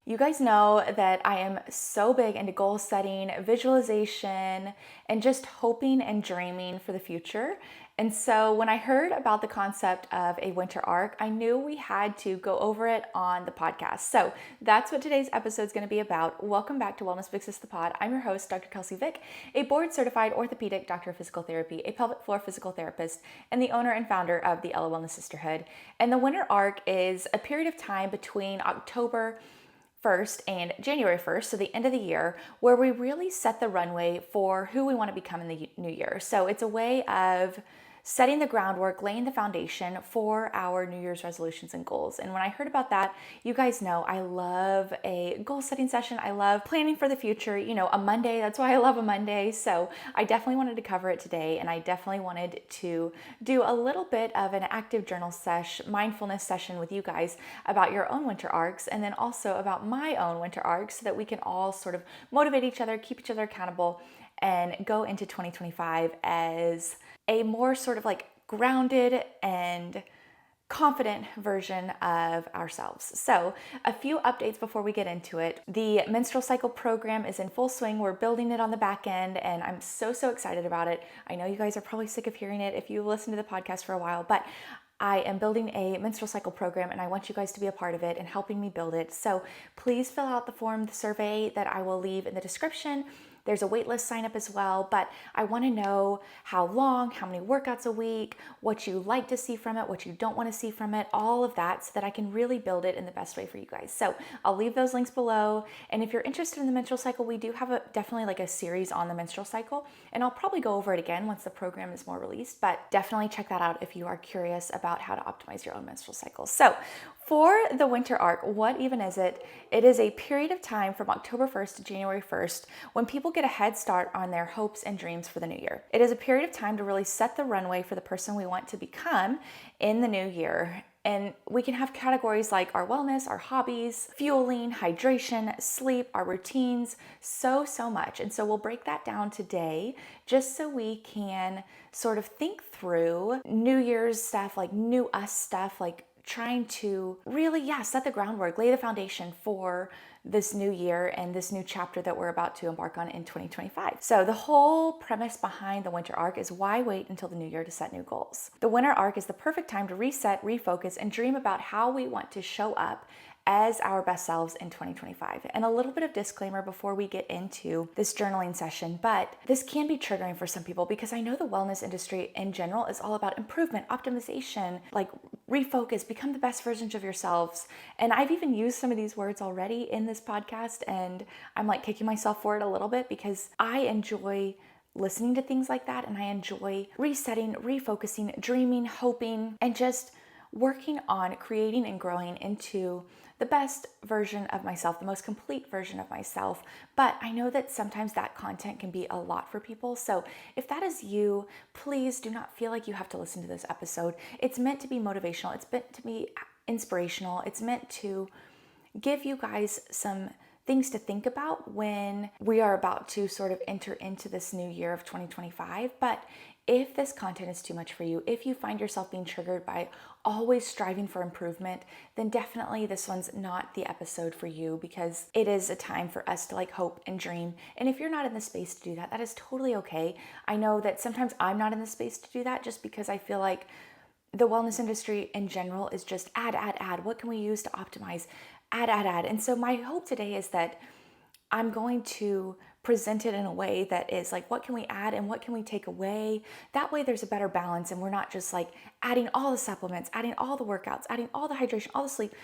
You guys know that I am so big into goal setting, visualization, and just hoping and dreaming for the future. And so when I heard about the concept of a winter arc, I knew we had to go over it on the podcast. So that's what today's episode is going to be about. Welcome back to Wellness Fixes the Pod. I'm your host, Dr. Kelsey Vick, a board certified orthopedic doctor of physical therapy, a pelvic floor physical therapist, and the owner and founder of the Ella Wellness Sisterhood. And the winter arc is a period of time between October 1st and January 1st, so the end of the year, where we really set the runway for who we want to become in the new year. So it's a way of setting the groundwork, laying the foundation for our New Year's resolutions and goals. And when I heard about that, you guys know I love a goal setting session. I love planning for the future, a Monday. That's why I love a Monday. So I definitely wanted to cover it today. And I definitely wanted to do a little bit of an active journal mindfulness session with you guys about your own winter arcs, and then also about my own winter arcs, so that we can all sort of motivate each other, keep each other accountable, and go into 2025 as a more sort of like grounded and confident version of ourselves. So a few updates before we get into it. The menstrual cycle program is in full swing. We're building it on the back end, and I'm so excited about it. I know you guys are probably sick of hearing it if you've listened to the podcast for a while, but I am building a menstrual cycle program, and I want you guys to be a part of it and helping me build it. So please fill out the survey that I will leave in the description. There's a waitlist sign up as well, but I want to know how long, how many workouts a week, what you like to see from it, what you don't want to see from it, all of that, so that I can really build it in the best way for you guys. So I'll leave those links below. And if you're interested in the menstrual cycle, we do have definitely like a series on the menstrual cycle, and I'll probably go over it again once the program is more released, but definitely check that out if you are curious about how to optimize your own menstrual cycle. So for the winter arc, what even is it? It is a period of time from October 1st to January 1st when people get a head start on their hopes and dreams for the new year. It is a period of time to really set the runway for the person we want to become in the new year. And we can have categories like our wellness, our hobbies, fueling, hydration, sleep, our routines, so much. And so we'll break that down today just so we can sort of think through New Year's stuff, like new us stuff, like trying to really, set the groundwork, lay the foundation for this new year and this new chapter that we're about to embark on in 2025. So the whole premise behind the winter arc is, why wait until the new year to set new goals? The winter arc is the perfect time to reset, refocus, and dream about how we want to show up as our best selves in 2025. And a little bit of disclaimer before we get into this journaling session, but this can be triggering for some people because I know the wellness industry in general is all about improvement, optimization, like refocus, become the best versions of yourselves. And I've even used some of these words already in this podcast, and I'm like kicking myself for it a little bit because I enjoy listening to things like that, and I enjoy resetting, refocusing, dreaming, hoping, and just working on creating and growing into the best version of myself, the most complete version of myself. But I know that sometimes that content can be a lot for people. So if that is you, please do not feel like you have to listen to this episode. It's meant to be motivational. It's meant to be inspirational. It's meant to give you guys some things to think about when we are about to sort of enter into this new year of 2025. But if this content is too much for you, if you find yourself being triggered by always striving for improvement, then definitely this one's not the episode for you, because it is a time for us to like hope and dream. And if you're not in the space to do that, that is totally okay. I know that sometimes I'm not in the space to do that just because I feel like the wellness industry in general is just add. What can we use to optimize? Add. And so my hope today is that I'm going to present it in a way that is like, what can we add and what can we take away? That way there's a better balance, and we're not just like adding all the supplements, adding all the workouts, adding all the hydration, all the sleep,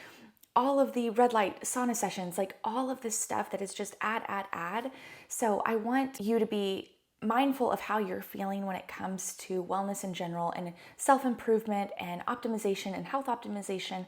all of the red light sauna sessions, like all of this stuff that is just add. So I want you to be mindful of how you're feeling when it comes to wellness in general and self-improvement and optimization and health optimization,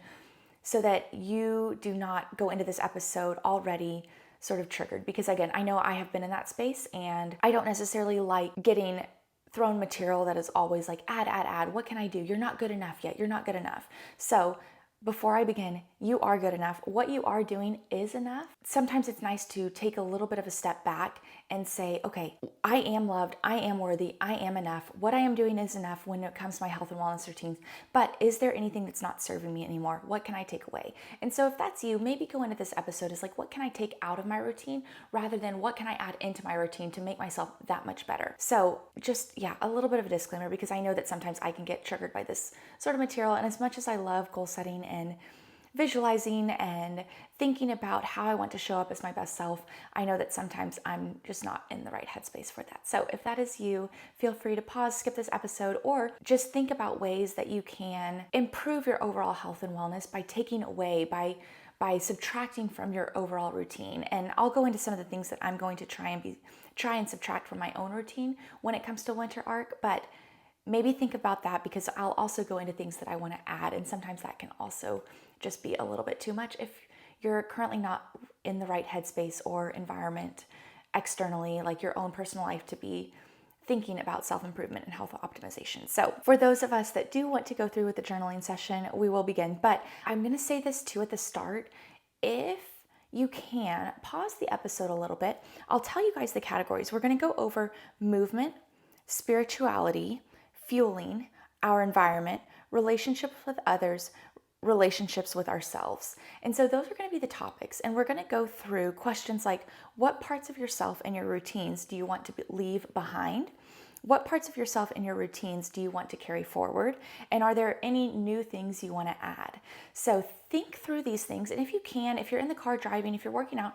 so that you do not go into this episode already sort of triggered. Because again, I know I have been in that space, and I don't necessarily like getting thrown material that is always like add. What can I do? You're not good enough yet. You're not good enough. So before I begin, you are good enough. What you are doing is enough. Sometimes it's nice to take a little bit of a step back and say, okay, I am loved, I am worthy, I am enough. What I am doing is enough when it comes to my health and wellness routines. But is there anything that's not serving me anymore? What can I take away? And so if that's you, maybe go into this episode as like, what can I take out of my routine rather than what can I add into my routine to make myself that much better? So just, yeah, a little bit of a disclaimer, because I know that sometimes I can get triggered by this sort of material. And as much as I love goal setting and visualizing and thinking about how I want to show up as my best self, I know that sometimes I'm just not in the right headspace for that. So if that is you, feel free to pause, skip this episode, or just think about ways that you can improve your overall health and wellness by taking away, by subtracting from your overall routine. And I'll go into some of the things that I'm going to try and subtract from my own routine when it comes to winter arc, but maybe think about that, because I'll also go into things that I want to add, and sometimes that can also just be a little bit too much if you're currently not in the right headspace or environment externally, like your own personal life, to be thinking about self-improvement and health optimization. So for those of us that do want to go through with the journaling session, we will begin. But I'm going to say this too at the start. If you can, pause the episode a little bit. I'll tell you guys the categories. We're going to go over movement, spirituality, fueling, our environment, relationships with others, relationships with ourselves. And so those are going to be the topics. And we're going to go through questions like, what parts of yourself and your routines do you want to leave behind? What parts of yourself and your routines do you want to carry forward? And are there any new things you want to add? So think through these things. And if you can, if you're in the car driving, if you're working out,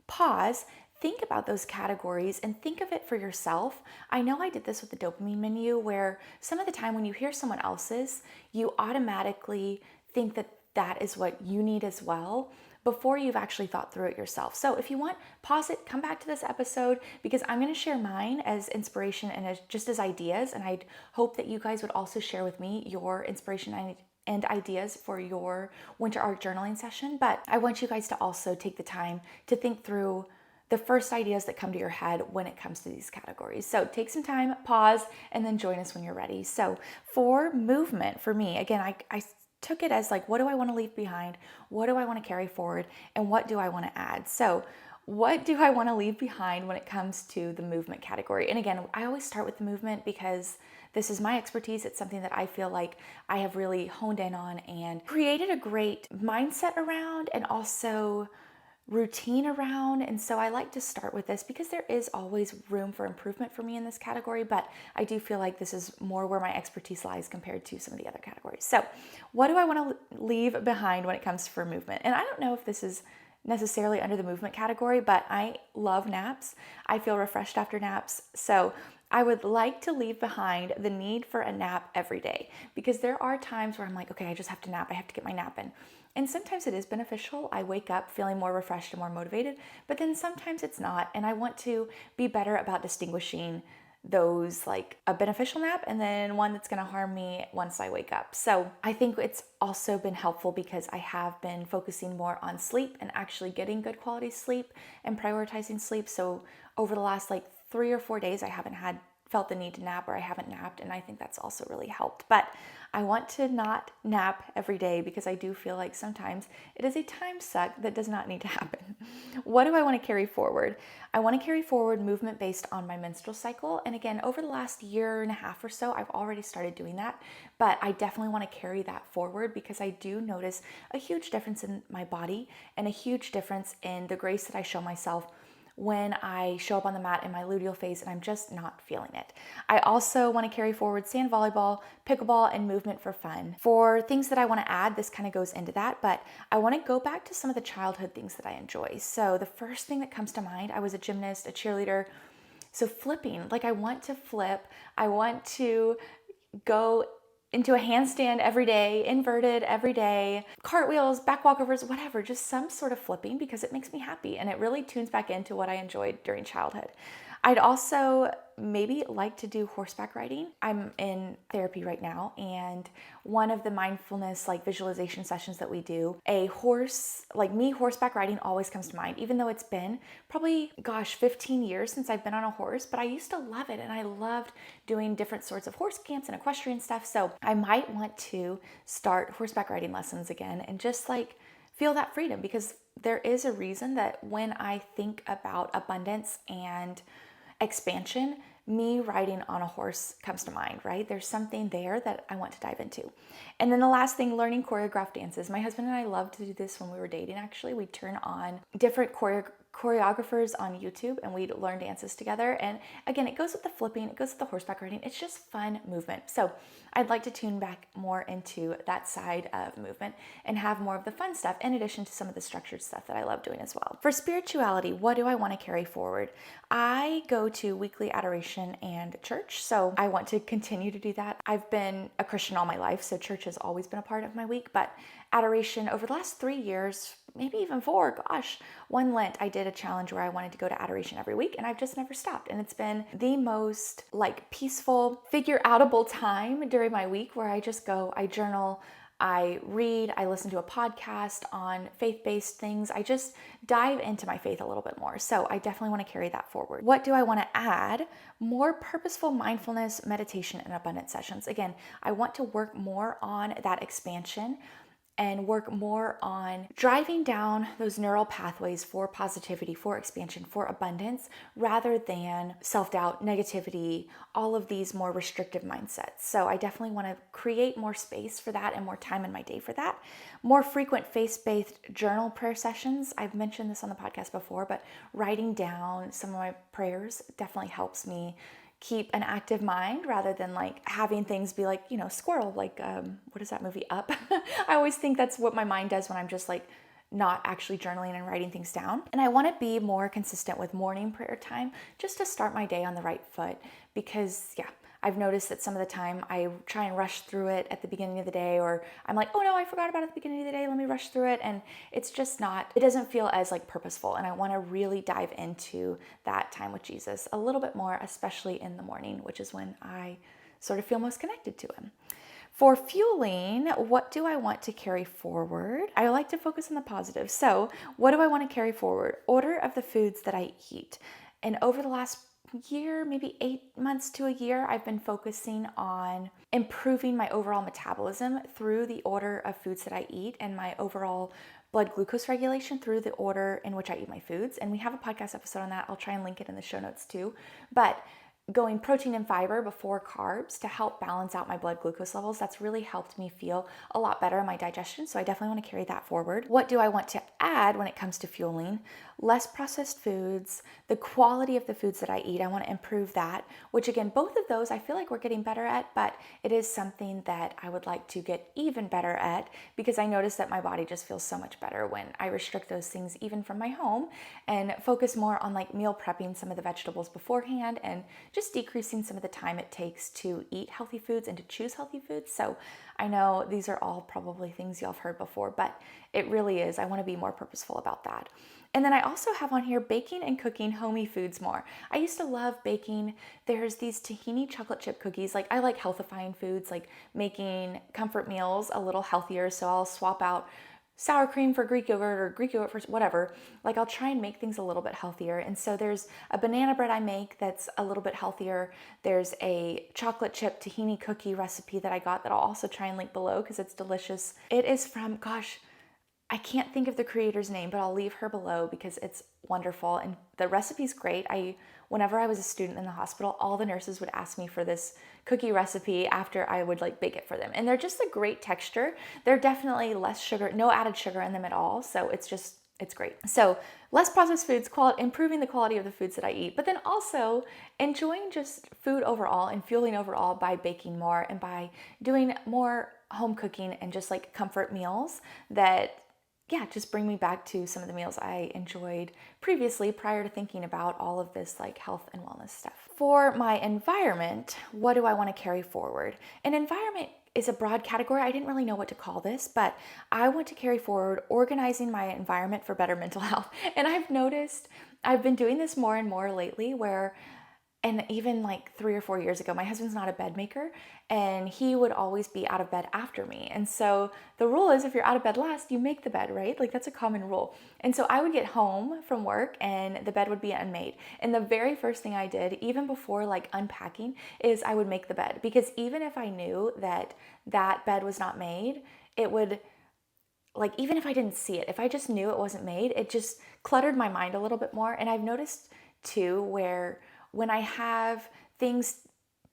pause, think about those categories and think of it for yourself. I know I did this with the dopamine menu, where some of the time when you hear someone else's, you automatically think that that is what you need as well before you've actually thought through it yourself. So if you want, pause it, come back to this episode, because I'm going to share mine as inspiration and just as ideas. And I hope that you guys would also share with me your inspiration and ideas for your winter art journaling session. But I want you guys to also take the time to think through the first ideas that come to your head when it comes to these categories. So take some time, pause, and then join us when you're ready. So for movement, for me, again, I took it as like, what do I want to leave behind? What do I want to carry forward? And what do I want to add? So what do I want to leave behind when it comes to the movement category? And again, I always start with the movement because this is my expertise. It's something that I feel like I have really honed in on and created a great mindset around, and also routine around. And so I like to start with this because there is always room for improvement for me in this category, but I do feel like this is more where my expertise lies compared to some of the other categories. So what do I want to leave behind when it comes for movement? And I don't know if this is necessarily under the movement category, but I love naps. I feel refreshed after naps. So I would like to leave behind the need for a nap every day, because there are times where I'm like, okay, I just have to nap. I have to get my nap in. And sometimes it is beneficial. I wake up feeling more refreshed and more motivated, but then sometimes it's not. And I want to be better about distinguishing those, like a beneficial nap and then one that's going to harm me once I wake up. So I think it's also been helpful because I have been focusing more on sleep and actually getting good quality sleep and prioritizing sleep. So over the last like 3 or 4 days, I haven't felt the need to nap, or I haven't napped, and I think that's also really helped. But I want to not nap every day because I do feel like sometimes it is a time suck that does not need to happen. What do I want to carry forward? I want to carry forward movement based on my menstrual cycle. And again, over the last year and a half or so, I've already started doing that, but I definitely want to carry that forward because I do notice a huge difference in my body and a huge difference in the grace that I show myself when I show up on the mat in my luteal phase and I'm just not feeling it. I also want to carry forward sand volleyball, pickleball, and movement for fun. For things that I want to add, this kind of goes into that, but I want to go back to some of the childhood things that I enjoy. So the first thing that comes to mind, I was a gymnast, a cheerleader. So flipping, like I want to flip. I want to go into a handstand every day, inverted every day, cartwheels, back walkovers, whatever, just some sort of flipping because it makes me happy and it really tunes back into what I enjoyed during childhood. I'd also maybe like to do horseback riding. I'm in therapy right now, and one of the mindfulness like visualization sessions that we do, a horse, like me horseback riding always comes to mind, even though it's been probably, 15 years since I've been on a horse, but I used to love it and I loved doing different sorts of horse camps and equestrian stuff. So I might want to start horseback riding lessons again and just like feel that freedom, because there is a reason that when I think about abundance and expansion, me riding on a horse comes to mind, right? There's something there that I want to dive into. And then the last thing, learning choreographed dances. My husband and I loved to do this when we were dating, actually. We'd turn on different choreographers on YouTube and we'd learn dances together. And again, it goes with the flipping, it goes with the horseback riding. It's just fun movement. So I'd like to tune back more into that side of movement and have more of the fun stuff in addition to some of the structured stuff that I love doing as well. For spirituality, what do I want to carry forward? I go to weekly adoration and church, so I want to continue to do that. I've been a Christian all my life, so church has always been a part of my week, but adoration over the last 3 years, maybe even 4, one Lent, I did a challenge where I wanted to go to adoration every week, and I've just never stopped. And it's been the most like peaceful, figure outable time during my week where I just go, I journal, I read, I listen to a podcast on faith-based things. I just dive into my faith a little bit more. So I definitely want to carry that forward. What do I want to add? More purposeful mindfulness, meditation, and abundance sessions. Again, I want to work more on that expansion and work more on driving down those neural pathways for positivity, for expansion, for abundance, rather than self-doubt, negativity, all of these more restrictive mindsets. So I definitely want to create more space for that and more time in my day for that. More frequent faith-based journal prayer sessions. I've mentioned this on the podcast before, but writing down some of my prayers definitely helps me keep an active mind rather than like having things be like, squirrel, like, what is that movie, Up? I always think that's what my mind does when I'm just like not actually journaling and writing things down. And I want to be more consistent with morning prayer time just to start my day on the right foot, because I've noticed that some of the time I try and rush through it at the beginning of the day, or I'm like, oh no, I forgot about it at the beginning of the day, let me rush through it. And it's just not, it doesn't feel as like purposeful. And I want to really dive into that time with Jesus a little bit more, especially in the morning, which is when I sort of feel most connected to him. For fueling, what do I want to carry forward? I like to focus on the positive. So what do I want to carry forward? Order of the foods that I eat. And over the last year, maybe 8 months to a year, I've been focusing on improving my overall metabolism through the order of foods that I eat and my overall blood glucose regulation through the order in which I eat my foods. And we have a podcast episode on that. I'll try and link it in the show notes too. But going protein and fiber before carbs to help balance out my blood glucose levels, that's really helped me feel a lot better in my digestion. So I definitely want to carry that forward. What do I want to add when it comes to fueling? Less processed foods, the quality of the foods that I eat, I want to improve that, which again, both of those I feel like we're getting better at, but it is something that I would like to get even better at, because I notice that my body just feels so much better when I restrict those things even from my home and focus more on like meal prepping some of the vegetables beforehand and just decreasing some of the time it takes to eat healthy foods and to choose healthy foods. So I know these are all probably things y'all have heard before, but it really is. I want to be more purposeful about that. And then I also have on here baking and cooking homey foods more. I used to love baking. There's these tahini chocolate chip cookies. Like I like healthifying foods, like making comfort meals a little healthier. So I'll swap out sour cream for Greek yogurt or Greek yogurt for whatever. Like I'll try and make things a little bit healthier. And so there's a banana bread I make that's a little bit healthier. There's a chocolate chip tahini cookie recipe that I got that I'll also try and link below because it's delicious. It is from, I can't think of the creator's name, but I'll leave her below because it's wonderful. And the recipe's great. Whenever I was a student in the hospital, all the nurses would ask me for this cookie recipe after I would like bake it for them. And they're just a great texture. They're definitely less sugar, no added sugar in them at all. So it's great. So less processed foods, improving the quality of the foods that I eat, but then also enjoying just food overall and fueling overall by baking more and by doing more home cooking and just like comfort meals that yeah, just bring me back to some of the meals I enjoyed previously prior to thinking about all of this like health and wellness stuff. For my environment, what do I want to carry forward? An environment is a broad category. I didn't really know what to call this, but I want to carry forward organizing my environment for better mental health. And I've noticed I've been doing this more and more lately where and even like 3 or 4 years ago, my husband's not a bed maker and he would always be out of bed after me. And so the rule is if you're out of bed last, you make the bed, right? Like that's a common rule. And so I would get home from work and the bed would be unmade. And the very first thing I did, even before like unpacking, is I would make the bed, because even if I knew that that bed was not made, it would, like, even if I didn't see it, if I just knew it wasn't made, it just cluttered my mind a little bit more. And I've noticed too, where when I have things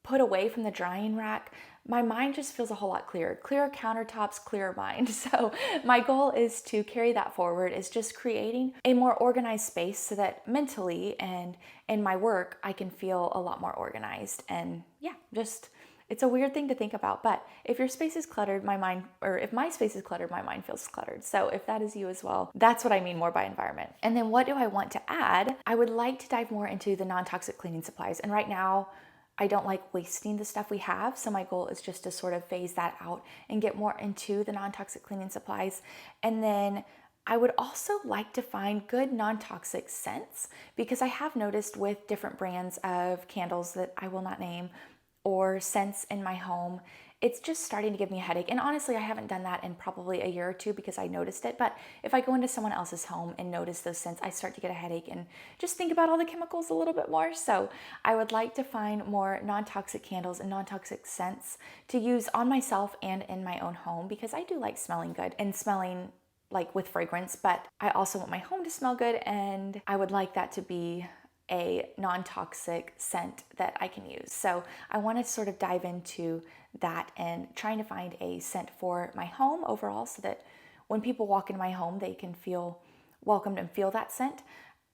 put away from the drying rack, my mind just feels a whole lot clearer. Clearer countertops, clearer mind. So my goal is to carry that forward, is just creating a more organized space so that mentally and in my work, I can feel a lot more organized. And yeah, just it's a weird thing to think about, but if your space is cluttered, my mind, or if my space is cluttered, my mind feels cluttered. So if that is you as well, that's what I mean more by environment. And then what do I want to add? I would like to dive more into the non-toxic cleaning supplies. And right now, I don't like wasting the stuff we have. So my goal is just to sort of phase that out and get more into the non-toxic cleaning supplies. And then I would also like to find good non-toxic scents, because I have noticed with different brands of candles that I will not name or scents in my home, it's just starting to give me a headache. And honestly, I haven't done that in probably a year or two because I noticed it. But if I go into someone else's home and notice those scents, I start to get a headache and just think about all the chemicals a little bit more. So I would like to find more non-toxic candles and non-toxic scents to use on myself and in my own home, because I do like smelling good and smelling like with fragrance, but I also want my home to smell good, and I would like that to be a non-toxic scent that I can use. So I want to sort of dive into that and trying to find a scent for my home overall, so that when people walk into my home, they can feel welcomed and feel that scent,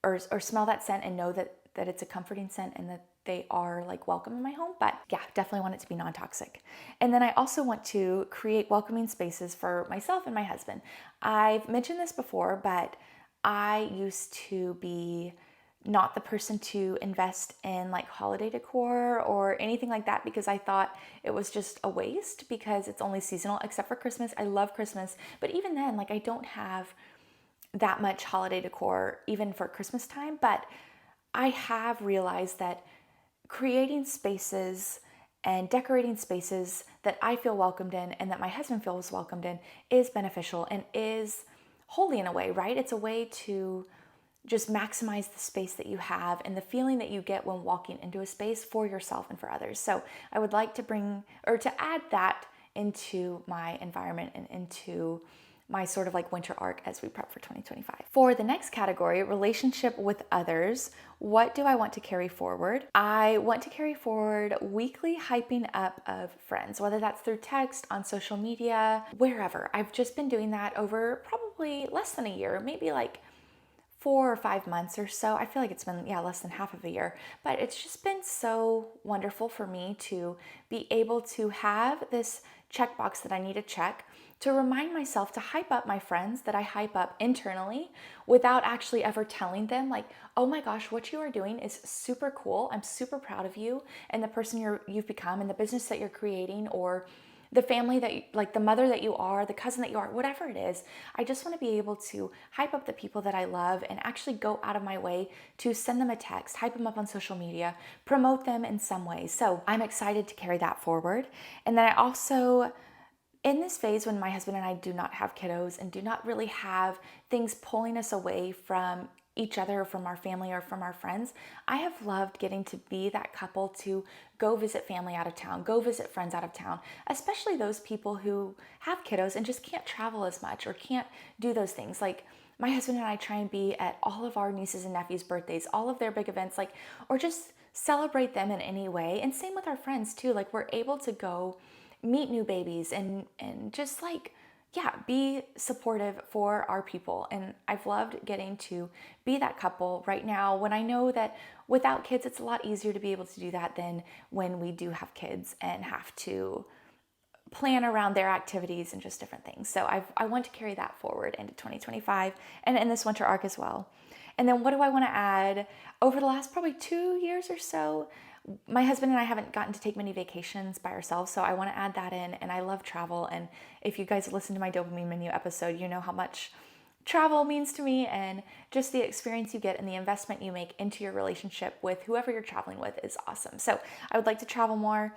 or smell that scent and know that it's a comforting scent and that they are like welcome in my home. But yeah, definitely want it to be non-toxic. And then I also want to create welcoming spaces for myself and my husband. I've mentioned this before, but I used to be not the person to invest in like holiday decor or anything like that, because I thought it was just a waste because it's only seasonal, except for Christmas. I love Christmas, but even then, like, I don't have that much holiday decor even for Christmas time. But I have realized that creating spaces and decorating spaces that I feel welcomed in and that my husband feels welcomed in is beneficial and is holy in a way, right? It's a way to just maximize the space that you have and the feeling that you get when walking into a space for yourself and for others. So I would like to bring, or to add that into my environment and into my sort of like winter arc as we prep for 2025. For the next category, relationship with others, what do I want to carry forward? I want to carry forward weekly hyping up of friends, whether that's through text, on social media, wherever. I've just been doing that over probably less than a year, maybe like 4 or 5 months or so. I feel like it's been, less than half of a year, but it's just been so wonderful for me to be able to have this checkbox that I need to check to remind myself to hype up my friends that I hype up internally without actually ever telling them, like, oh my gosh, what you are doing is super cool. I'm super proud of you and the person you've become and the business that you're creating, or the family that you, like the mother that you are, the cousin that you are, whatever it is. I just want to be able to hype up the people that I love and actually go out of my way to send them a text, hype them up on social media, promote them in some way. So I'm excited to carry that forward. And then I also, in this phase when my husband and I do not have kiddos and do not really have things pulling us away from each other, from our family or from our friends, I have loved getting to be that couple to go visit family out of town, go visit friends out of town, especially those people who have kiddos and just can't travel as much or can't do those things. Like, my husband and I try and be at all of our nieces and nephews' birthdays, all of their big events, like, or just celebrate them in any way. And same with our friends too. Like, we're able to go meet new babies and just like, be supportive for our people. And I've loved getting to be that couple right now when I know that without kids, it's a lot easier to be able to do that than when we do have kids and have to plan around their activities and just different things. So I want to carry that forward into 2025 and in this winter arc as well. And then what do I want to add? Over the last probably 2 years or so, my husband and I haven't gotten to take many vacations by ourselves, so I want to add that in. And I love travel. And if you guys listen to my dopamine menu episode, you know how much travel means to me, and just the experience you get and the investment you make into your relationship with whoever you're traveling with is awesome. So I would like to travel more.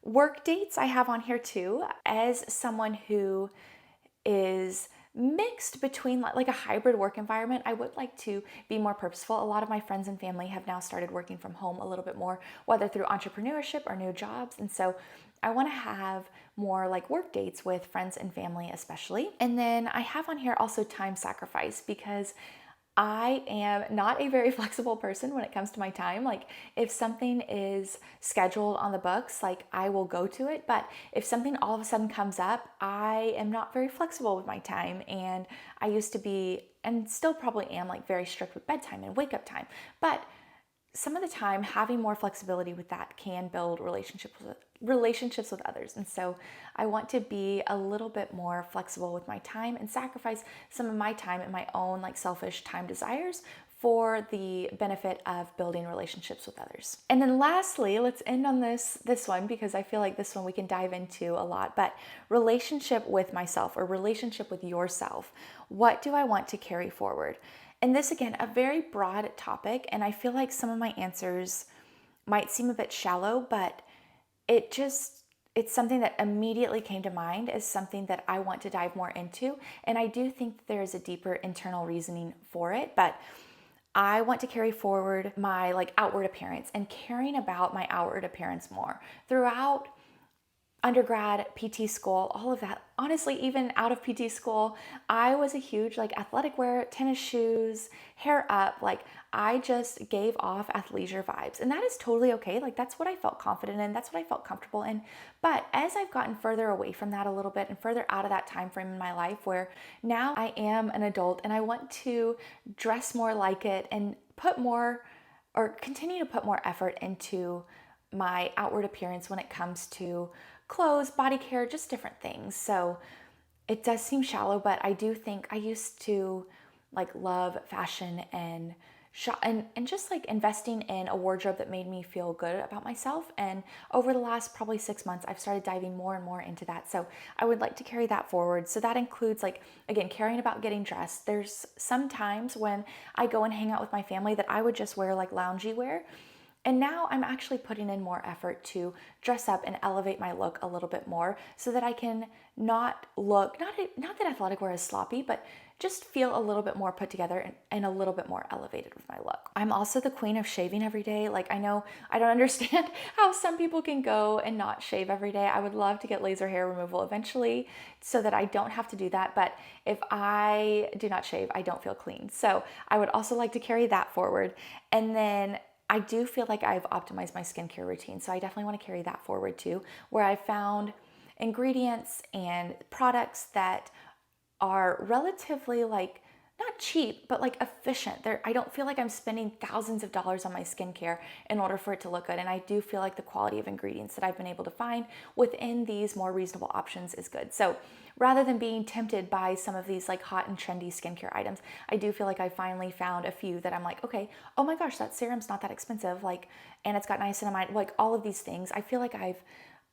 Work dates I have on here too. As someone who is mixed between like a hybrid work environment, I would like to be more purposeful. A lot of my friends and family have now started working from home a little bit more, whether through entrepreneurship or new jobs. And so I want to have more like work dates with friends and family especially. And then I have on here also time sacrifice, because I am not a very flexible person when it comes to my time. Like if something is scheduled on the books, like I will go to it. But if something all of a sudden comes up, I am not very flexible with my time. And I used to be, and still probably am, like very strict with bedtime and wake up time. But some of the time, having more flexibility with that can build relationships with others. And so I want to be a little bit more flexible with my time and sacrifice some of my time and my own like selfish time desires for the benefit of building relationships with others. And then lastly, let's end on this one, because I feel like this one we can dive into a lot, but relationship with myself, or relationship with yourself. What do I want to carry forward? And this, again, a very broad topic, and I feel like some of my answers might seem a bit shallow, but it's something that immediately came to mind as something that I want to dive more into. And I do think there is a deeper internal reasoning for it, but I want to carry forward my like outward appearance and caring about my outward appearance more throughout undergrad, PT school, all of that. Honestly, even out of PT school, I was a huge like athletic wear, tennis shoes, hair up. Like I just gave off athleisure vibes, and that is totally okay. Like that's what I felt confident in. That's what I felt comfortable in. But as I've gotten further away from that a little bit and further out of that time frame in my life where now I am an adult and I want to dress more like it and put more or continue to put more effort into my outward appearance when it comes to clothes, body care, just different things. So it does seem shallow, but I do think I used to like love fashion and shop and just like investing in a wardrobe that made me feel good about myself. And over the last probably 6 months, I've started diving more and more into that. So I would like to carry that forward. So that includes like, again, caring about getting dressed. There's some times when I go and hang out with my family that I would just wear like loungy wear. And now I'm actually putting in more effort to dress up and elevate my look a little bit more so that I can not look, not that athletic wear is sloppy, but just feel a little bit more put together and a little bit more elevated with my look. I'm also the queen of shaving every day. Like I know I don't understand how some people can go and not shave every day. I would love to get laser hair removal eventually so that I don't have to do that. But if I do not shave, I don't feel clean. So I would also like to carry that forward. And then I do feel like I've optimized my skincare routine. So I definitely want to carry that forward too, where I found ingredients and products that are relatively like not cheap, but like efficient. I don't feel like I'm spending thousands of dollars on my skincare in order for it to look good. And I do feel like the quality of ingredients that I've been able to find within these more reasonable options is good. So rather than being tempted by some of these like hot and trendy skincare items, I do feel like I finally found a few that I'm like, okay, oh my gosh, that serum's not that expensive. Like, and it's got niacinamide, like all of these things. I feel like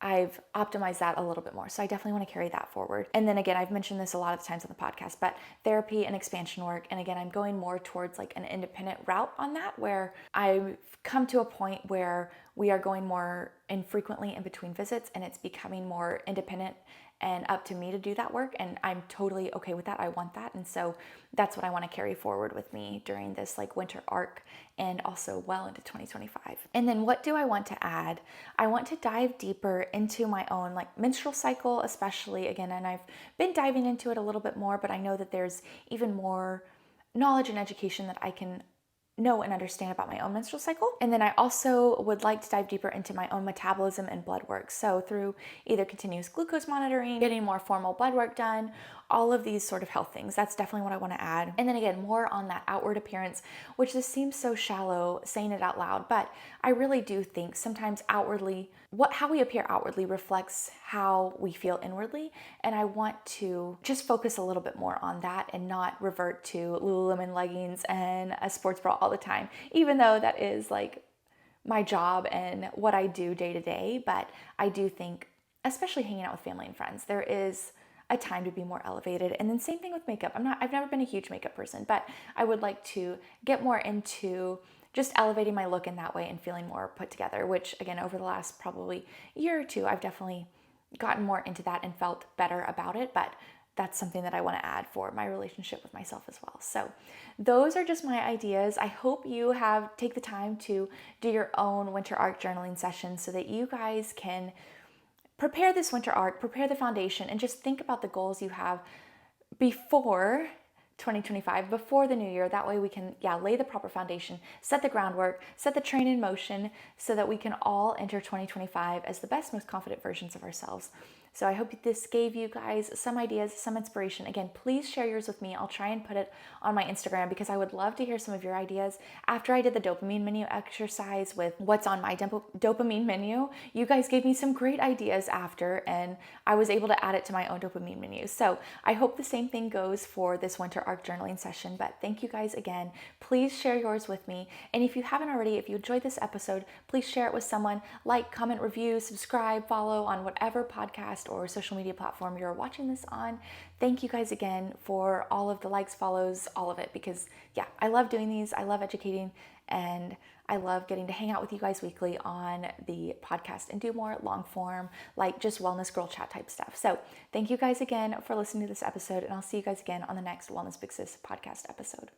I've optimized that a little bit more. So I definitely want to carry that forward. And then again, I've mentioned this a lot of times on the podcast, but therapy and expansion work. And again, I'm going more towards like an independent route on that, where I've come to a point where we are going more infrequently in between visits and it's becoming more independent and up to me to do that work. And I'm totally okay with that. I want that. And so that's what I want to carry forward with me during this like winter arc and also well into 2025. And then what do I want to add? I want to dive deeper into my own like menstrual cycle, especially again, and I've been diving into it a little bit more, but I know that there's even more knowledge and education that I can know and understand about my own menstrual cycle. And then I also would like to dive deeper into my own metabolism and blood work. So through either continuous glucose monitoring, getting more formal blood work done, all of these sort of health things. That's definitely what I want to add. And then again, more on that outward appearance, which this seems so shallow saying it out loud, but I really do think sometimes outwardly how we appear outwardly reflects how we feel inwardly. And I want to just focus a little bit more on that and not revert to Lululemon leggings and a sports bra all the time, even though that is like my job and what I do day to day. But I do think, especially hanging out with family and friends, there is a time to be more elevated. And then same thing with makeup. I've never been a huge makeup person, but I would like to get more into just elevating my look in that way and feeling more put together, which again, over the last probably year or two, I've definitely gotten more into that and felt better about it. But that's something that I want to add for my relationship with myself as well. So those are just my ideas. I hope you take the time to do your own winter arc journaling session so that you guys can prepare this winter arc, prepare the foundation, and just think about the goals you have before 2025, before the new year. That way we can, lay the proper foundation, set the groundwork, set the train in motion so that we can all enter 2025 as the best, most confident versions of ourselves. So I hope this gave you guys some ideas, some inspiration. Again, please share yours with me. I'll try and put it on my Instagram because I would love to hear some of your ideas. After I did the dopamine menu exercise with what's on my dopamine menu, you guys gave me some great ideas after, and I was able to add it to my own dopamine menu. So I hope the same thing goes for this winter arc journaling session. But thank you guys again. Please share yours with me. And if you haven't already, if you enjoyed this episode, please share it with someone. Like, comment, review, subscribe, follow on whatever podcast or social media platform you're watching this on. Thank you guys again for all of the likes, follows, all of it, because I love doing these. I love educating, and I love getting to hang out with you guys weekly on the podcast and do more long form, like just wellness girl chat type stuff. So thank you guys again for listening to this episode, and I'll see you guys again on the next Wellness Big Sis podcast episode.